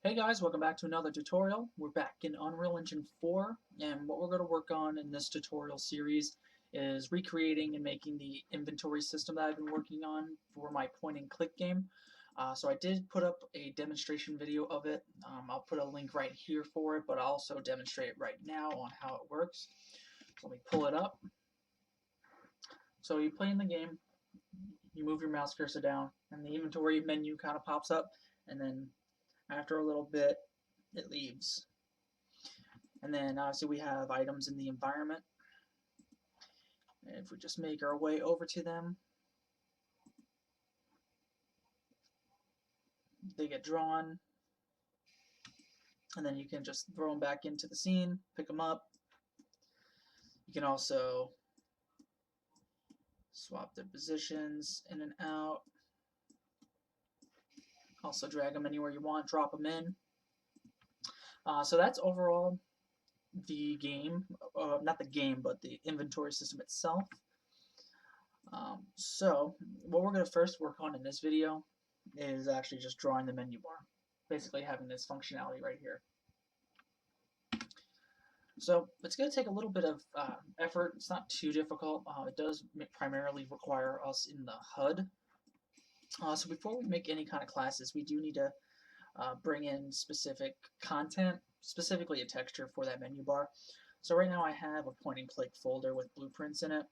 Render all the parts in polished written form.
Hey guys, welcome back to another tutorial. We're back in Unreal Engine 4, and what we're going to work on in this tutorial series is recreating and making the inventory system that I've been working on for my point and click game. So I did put up a demonstration video of it. I'll put a link right here for it, but I'll also demonstrate it right now on how it works. So let me pull it up. So you play in the game, you move your mouse cursor down, and the inventory menu kind of pops up, and then after a little bit, it leaves. And then obviously we have items in the environment. And if we just make our way over to them, they get drawn. And then you can just throw them back into the scene, pick them up. You can also swap their positions in and out. Also drag them anywhere you want, drop them in. So that's overall the game, not the game, but the inventory system itself. So what we're going to first work on in this video is actually just drawing the menu bar, basically having this functionality right here. So it's going to take a little bit of effort. It's not too difficult. It does primarily require us in the HUD. So before we make any kind of classes, we do need to bring in specific content, specifically a texture for that menu bar. So right now I have a point and click folder with blueprints in it.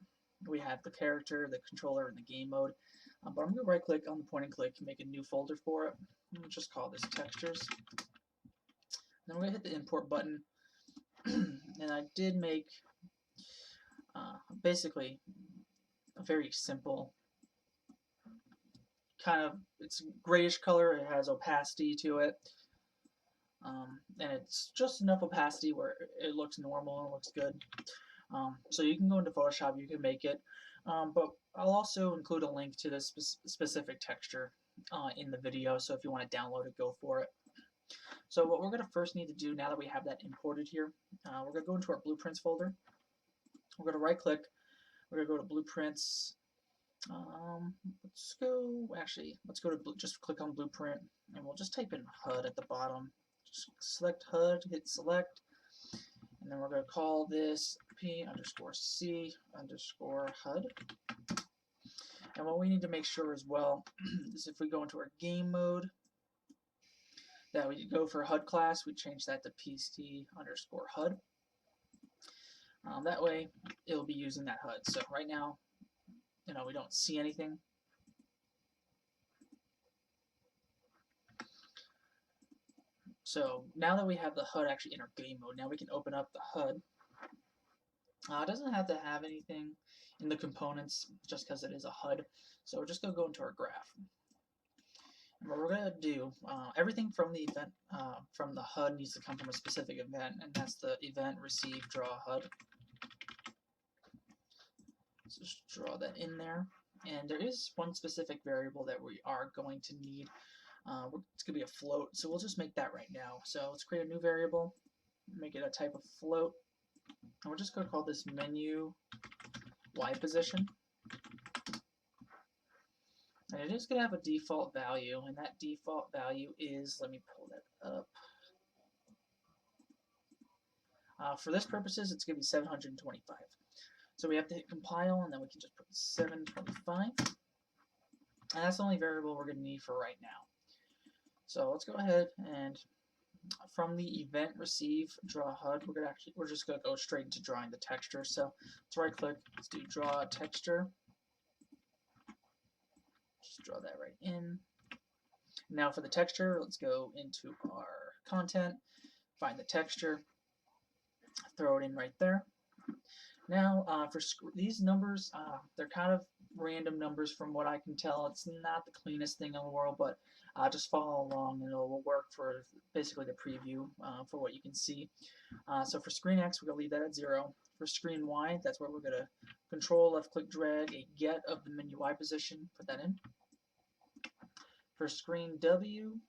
We have the character, the controller, and the game mode. But I'm going to right click on the point and click and make a new folder for it. We'll just call this textures. Then we're going to hit the import button. And I did make basically a very simple kind of, it's grayish color, it has opacity to it. And it's just enough opacity where it looks normal and looks good. So you can go into Photoshop, you can make it, but I'll also include a link to this specific texture in the video, so if you want to download it, go for it. So what we're going to first need to do now that we have that imported here, we're going to go into our blueprints folder. We're going to right click, we're going to go to blueprints. Let's go to just click on blueprint, and we'll just type in HUD at the bottom. Just select HUD, hit select, and then we're going to call this P_C_HUD. And what we need to make sure as well is if we go into our game mode, that we go for HUD class, we change that to PC_HUD. That way, it'll be using that HUD. So right now, we don't see anything. So now that we have the HUD actually in our game mode, now we can open up the HUD. It doesn't have to have anything in the components just because it is a HUD. So we're just going to go into our graph. And what we're going to do, everything from the event, from the HUD needs to come from a specific event, and that's the event receive draw HUD. So just draw that in there. And there is one specific variable that we are going to need. It's going to be a float, so we'll just make that right now. So let's create a new variable, make it a type of float, and we're just going to call this menu Y position. And it is going to have a default value, and that default value is, let me pull that up. For this purposes, it's going to be 725. So we have to hit compile, and then we can just put 725. And that's the only variable we're going to need for right now. So let's go ahead and from the event receive draw HUD, we're just going to go straight into drawing the texture. So let's right click, let's do draw texture. Just draw that right in. Now for the texture, let's go into our content, find the texture, throw it in right there. Now for these numbers, they're kind of random numbers from what I can tell. It's not the cleanest thing in the world, but just follow along and it'll work for basically the preview for what you can see. So for screen X, we're going to leave that at 0. For screen Y, that's where we're going to control, left click, drag a get of the menu Y position, put that in. For screen W,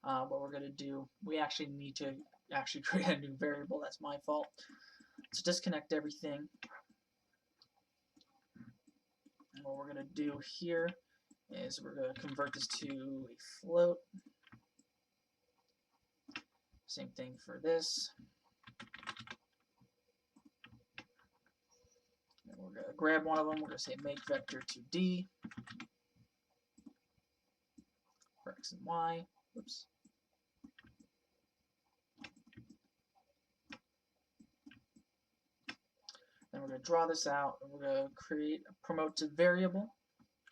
what we're going to do, we actually need to create a new variable. That's my fault. So disconnect everything. And what we're going to do here is we're going to convert this to a float. Same thing for this. And we're going to grab one of them. We're going to say make vector 2D for x and y. Whoops. Then we're going to draw this out, and we're going to create a promote to variable.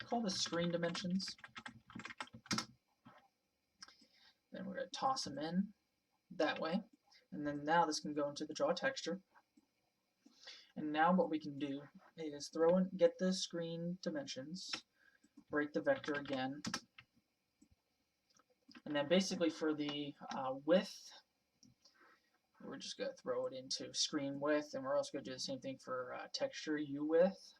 Call this screen dimensions. Then we're going to toss them in that way. And then now this can go into the draw texture. And now what we can do is get the screen dimensions, break the vector again, and then basically for the width, we're just going to throw it into screen width, and we're also going to do the same thing for texture U width.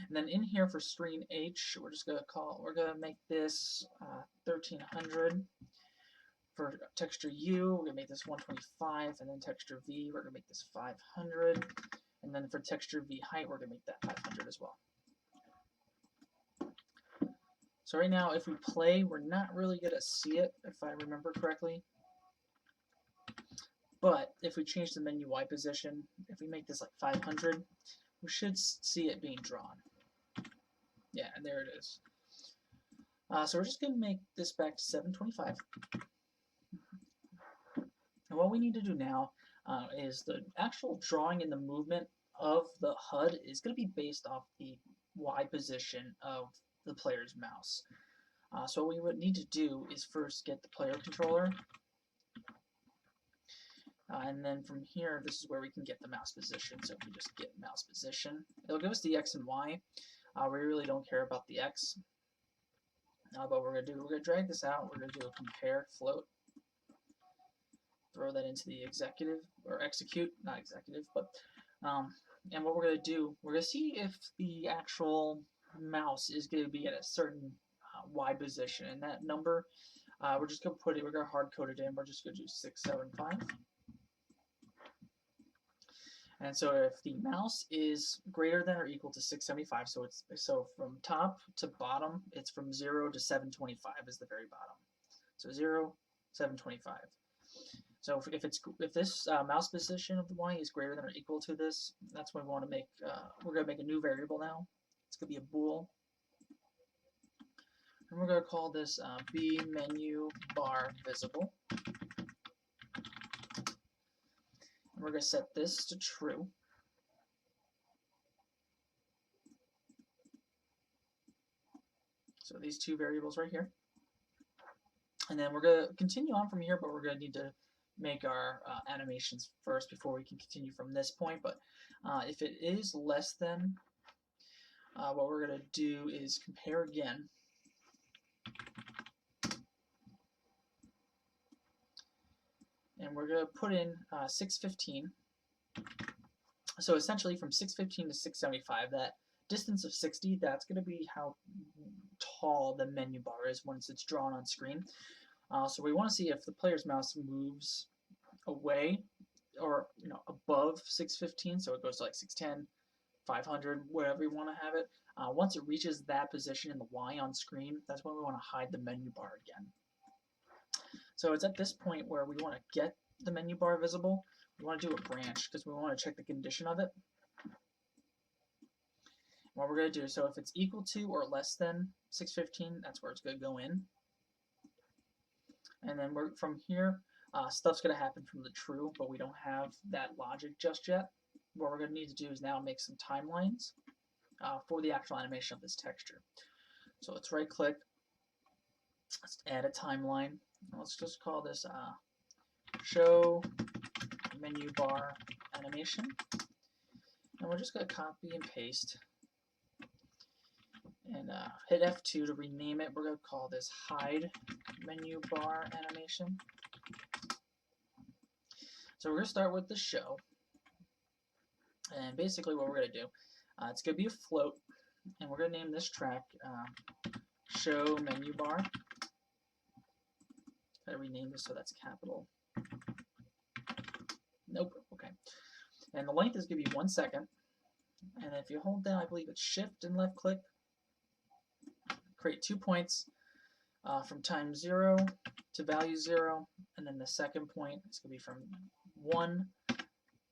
And then in here for screen H, we're going to make this 1300. For texture U, we're going to make this 125, and then texture V, we're going to make this 500, and then for texture V height, we're going to make that 500 as well. So right now, if we play, we're not really going to see it, if I remember correctly. But if we change the menu Y position, if we make this like 500, we should see it being drawn. Yeah, and there it is. So we're just going to make this back to 725. And what we need to do now is the actual drawing and the movement of the HUD is going to be based off the Y position of the player's mouse. So what we would need to do is first get the player controller, and then from here, this is where we can get the mouse position. So if we just get mouse position, it'll give us the X and Y. We really don't care about the X. But what we're going to do, we're going to drag this out. We're going to do a compare float. Throw that into the executive, or execute, not executive, but, and what we're going to do, we're going to see if the actual mouse is going to be at a certain Y position, and that number, we're just going to put it, we're going to hard code it in, we're just going to do 675. And so if the mouse is greater than or equal to 675, so from top to bottom, it's from 0 to 725 is the very bottom. So 0, 725. So if this mouse position of the Y is greater than or equal to this, that's when we want to make, we're going to make a new variable now. It's going to be a bool. And we're going to call this B menu bar visible. And we're going to set this to true. So these two variables right here. And then we're going to continue on from here, but we're going to need to make our animations first before we can continue from this point. But if it is less than, what we're going to do is compare again. And we're going to put in 615. So essentially from 615 to 675, that distance of 60, that's going to be how tall the menu bar is once it's drawn on screen. So we want to see if the player's mouse moves away or above 615, so it goes to like 610, 500, wherever you want to have it. Once it reaches that position in the Y on screen, that's when we want to hide the menu bar again. So it's at this point where we want to get the menu bar visible. We want to do a branch because we want to check the condition of it. What we're going to do, so if it's equal to or less than 615, that's where it's going to go in. And then from here, stuff's going to happen from the true, but we don't have that logic just yet. What we're going to need to do is now make some timelines for the actual animation of this texture. So let's right click, let's add a timeline. Let's just call this show menu bar animation. And we're just going to copy and paste and hit F2 to rename it. We're going to call this hide menu bar animation. So we're going to start with the show. And basically what we're going to do, it's going to be a float, and we're going to name this track show menu bar. Gotta rename this so that's capital. Nope, okay. And the length is going to be 1 second. And if you hold down, I believe it's shift and left click, create 2 points. from time 0 to value 0, and then the second point is going to be from 1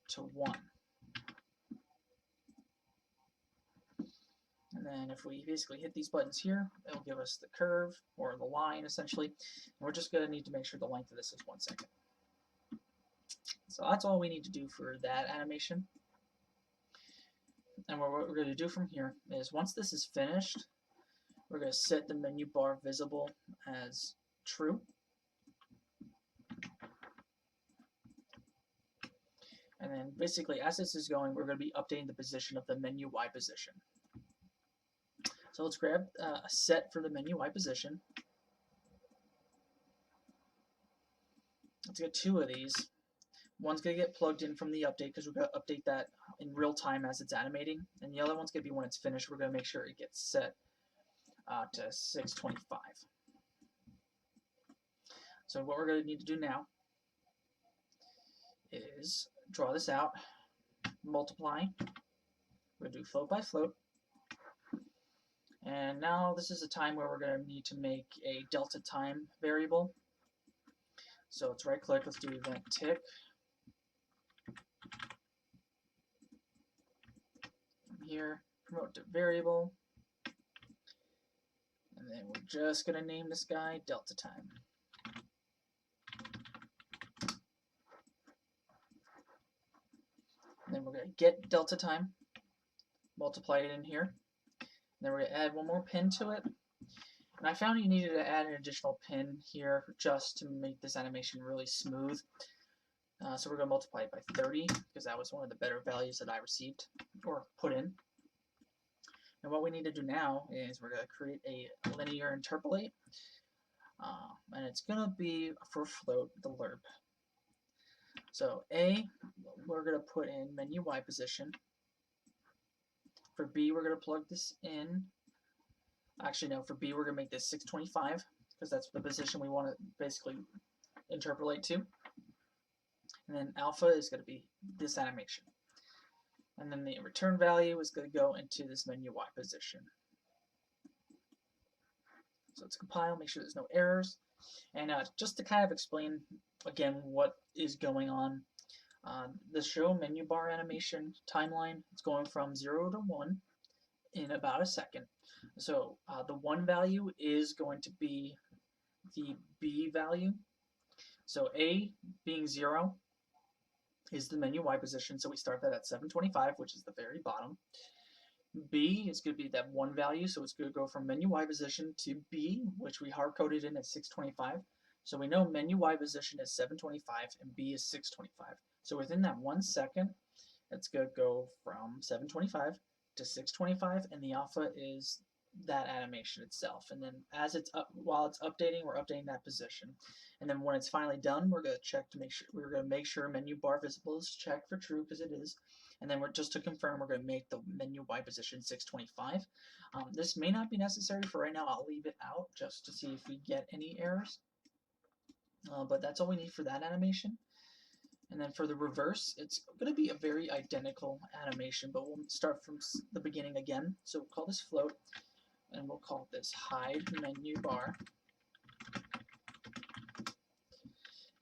to 1. And then if we basically hit these buttons here, it'll give us the curve, or the line essentially. And we're just going to need to make sure the length of this is 1 second. So that's all we need to do for that animation. And what we're going to do from here is, once this is finished, we're going to set the menu bar visible as true. And then basically, as this is going, we're going to be updating the position of the menu Y position. So let's grab a set for the menu Y position. Let's get 2 of these. One's going to get plugged in from the update because we're going to update that in real time as it's animating. And the other one's going to be when it's finished. We're going to make sure it gets set to 625. So what we're going to need to do now is draw this out, multiply. We're going to do float by float. And now this is a time where we're going to need to make a delta time variable. So let's right click, let's do event tick. From here, promote to variable. And then we're just going to name this guy delta time. And then we're going to get delta time, multiply it in here. And then we're going to add one more pin to it. And I found you needed to add an additional pin here just to make this animation really smooth. So we're going to multiply it by 30 because that was one of the better values that I received or put in. And what we need to do now is we're going to create a linear interpolate. And it's going to be for float, the lerp. So A, we're going to put in menu Y position. For B, we're going to plug this in. Actually, no, for B, we're going to make this 625 because that's the position we want to basically interpolate to. And then alpha is going to be this animation. And then the return value is going to go into this menu Y position. So let's compile, make sure there's no errors. And just to kind of explain again what is going on, the show menu bar animation timeline is going from 0 to 1 in about a second. So the 1 value is going to be the B value. So A being 0 is the menu Y position, so we start that at 725, which is the very bottom. B is going to be that 1 value, so it's going to go from menu Y position to B, which we hard-coded in at 625. So we know menu Y position is 725 and B is 625. So within that 1 second, it's going to go from 725 to 625, and the alpha is that animation itself. And then as it's up, while it's updating, we're updating that position. And then when it's finally done, we're going to check to make sure menu bar visible is checked for true, because it is. And then just to confirm, we're going to make the menu Y position 625. This may not be necessary for right now. I'll leave it out just to see if we get any errors. But that's all we need for that animation. And then for the reverse, it's going to be a very identical animation, but we'll start from the beginning again. So we'll call this float, and we'll call this hide menu bar.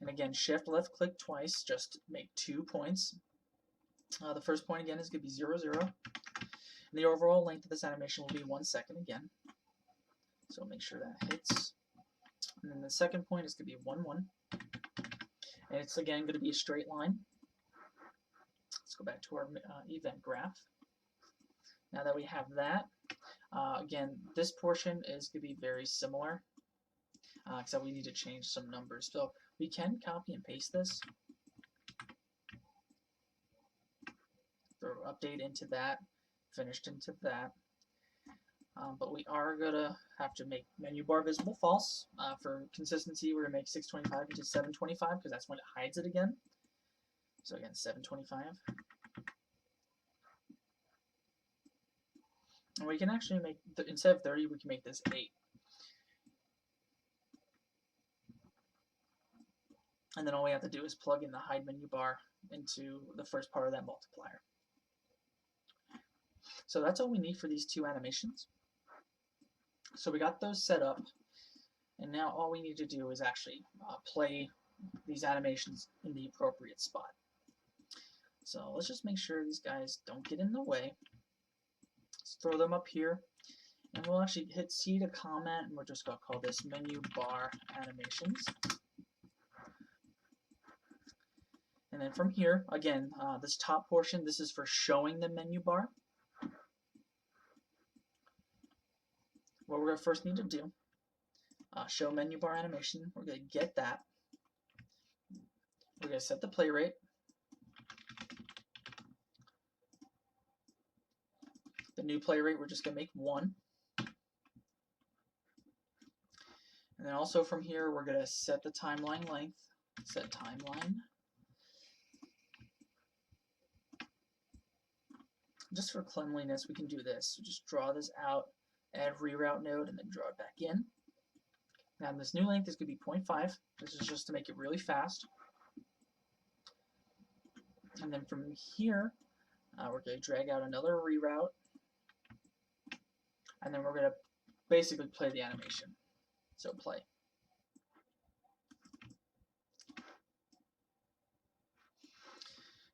And again, shift left click twice, just to make 2 points. The first point again is going to be 0, 0. And the overall length of this animation will be 1 second again. So make sure that hits. And then the second point is going to be 1, 1. And it's again going to be a straight line. Let's go back to our event graph. Now that we have that, again, this portion is going to be very similar, except we need to change some numbers. So we can copy and paste this, throw update into that, finished into that. But we are going to have to make menu bar visible false. For consistency, we're going to make 625 into 725 because that's when it hides it again. So again, 725. And we can actually make, instead of 30, we can make this 8. And then all we have to do is plug in the hide menu bar into the first part of that multiplier. So that's all we need for these 2 animations. So we got those set up. And now all we need to do is actually play these animations in the appropriate spot. So let's just make sure these guys don't get in the way. Let's throw them up here. And we'll actually hit C to comment, and we're just going to call this menu bar animations. And then from here, again, this top portion, this is for showing the menu bar. What we're going to first need to do, show menu bar animation. We're going to get that. We're going to set the play rate. The new play rate, we're just going to make 1. And then also from here, we're going to set the timeline length. Set timeline. Just for cleanliness, we can do this. So just draw this out, add reroute node, and then draw it back in. Now this new length is going to be 0.5. This is just to make it really fast. And then from here, we're going to drag out another reroute. And then we're going to basically play the animation. So play.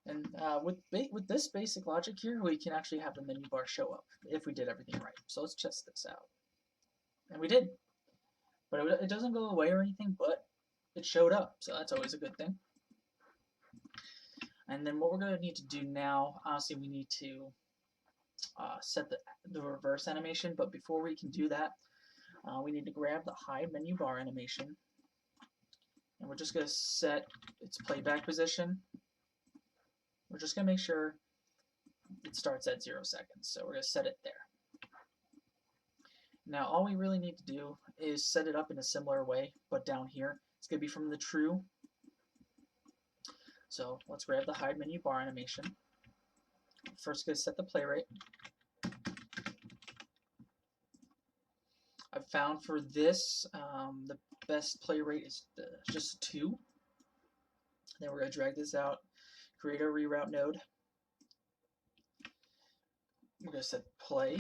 And with this basic logic here, we can actually have the menu bar show up if we did everything right. So let's test this out. And we did. But it doesn't go away or anything, but it showed up. So that's always a good thing. And then what we're going to need to do now, obviously we need to set the reverse animation. But before we can do that, we need to grab the hide menu bar animation. And we're just going to set its playback position. We're just going to make sure it starts at 0 seconds. So we're going to set it there. Now all we really need to do is set it up in a similar way, but down here. It's going to be from the true. So let's grab the hide menu bar animation. First going to set the play rate. I've found for this, the best play rate is just 2. Then we're going to drag this out. Create a reroute node. We're going to set play.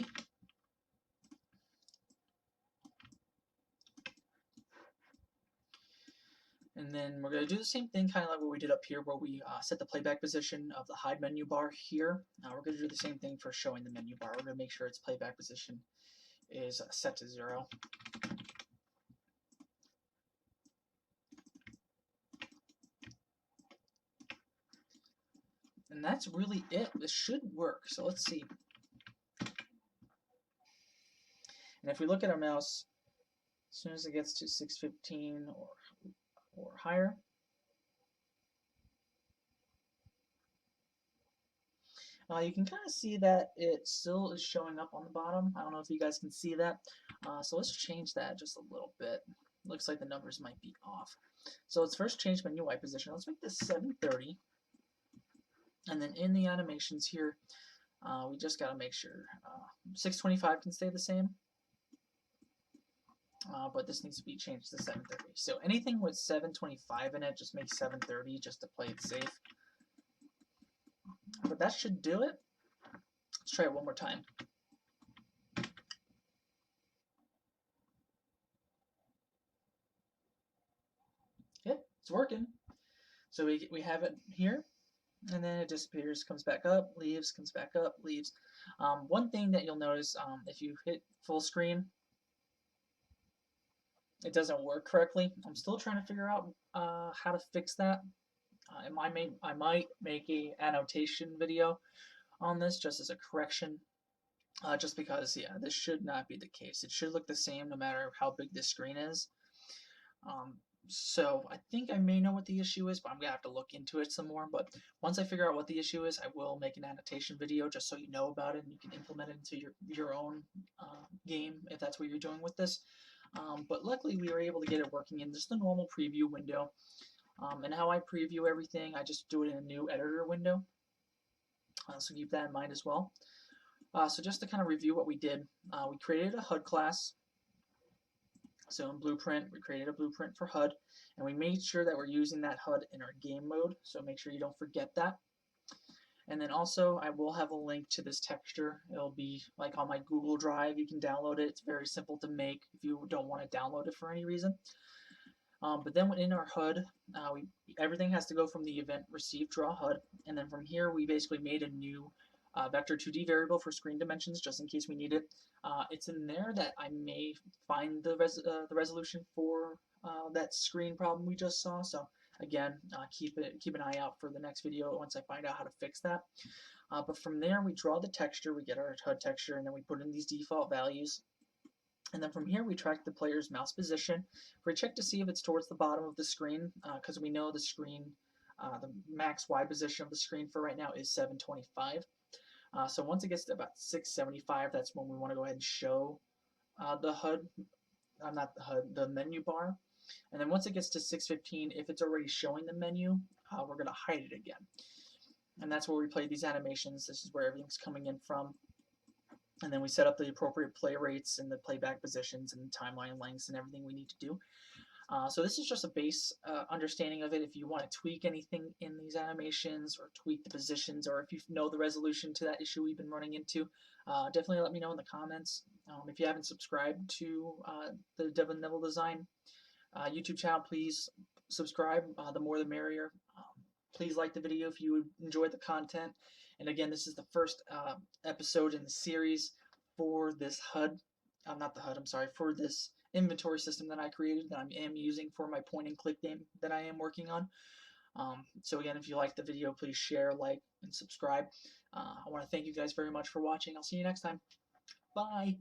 And then we're going to do the same thing, kind of like what we did up here, where we set the playback position of the hide menu bar here. Now we're going to do the same thing for showing the menu bar. We're going to make sure its playback position is set to 0. And that's really it. This should work. So let's see. And if we look at our mouse, as soon as it gets to 615 or higher, you can kind of see that it still is showing up on the bottom. I don't know if you guys can see that. So let's change that just a little bit. Looks like the numbers might be off. So let's first change menu Y position. Let's make this 730. And then in the animations here, we just got to make sure 625 can stay the same. But this needs to be changed to 730. So anything with 725 in it, just make 730 just to play it safe. But that should do it. Let's try it one more time. Okay, it's working. So we have it here, and then it disappears, comes back up, leaves, comes back up, leaves. One thing that you'll notice, if you hit full screen, it doesn't work correctly. I'm still trying to figure out how to fix that. I might make a annotation video on this just as a correction, just because, yeah, this should not be the case. It should look the same no matter how big this screen is. So I think I may know what the issue is, but I'm gonna have to look into it some more. But once I figure out what the issue is, I will make an annotation video just so you know about it and you can implement it into your own game if that's what you're doing with this. But luckily we were able to get it working in just the normal preview window. And how I preview everything, I just do it in a new editor window. So keep that in mind as well. So just to kind of review what we did, we created a HUD class. So in Blueprint, we created a blueprint for HUD, and we made sure that we're using that HUD in our game mode. So make sure you don't forget that. And then also I will have a link to this texture. It'll be like on my Google Drive. You can download it. It's very simple to make if you don't want to download it for any reason. But then in our HUD, everything has to go from the event receive draw HUD, and then from here we basically made a new vector 2D variable for screen dimensions just in case we need it. It's in there that I may find the resolution for that screen problem we just saw. So again, keep an eye out for the next video once I find out how to fix that. But from there we draw the texture, we get our HUD texture, and then we put in these default values. And then from here, we track the player's mouse position. We check to see if it's towards the bottom of the screen, because we know the screen, the max Y position of the screen for right now is 725. So once it gets to about 675, that's when we want to go ahead and show the HUD, not the HUD, the menu bar. And then once it gets to 615, if it's already showing the menu, we're going to hide it again. And that's where we play these animations. This is where everything's coming in from. And then we set up the appropriate play rates and the playback positions and timeline lengths and everything we need to do. So this is just a base understanding of it. If you want to tweak anything in these animations or tweak the positions, or if you know the resolution to that issue we've been running into, definitely let me know in the comments. If you haven't subscribed to the Devin Design YouTube channel, please subscribe. The more the merrier. Please like the video if you enjoyed the content. And again, this is the first episode in the series for this HUD, not the HUD, I'm sorry, for this inventory system that I created that I am using for my point and click game that I am working on. So again, if you like the video, please share, like, and subscribe. I want to thank you guys very much for watching. I'll see you next time. Bye.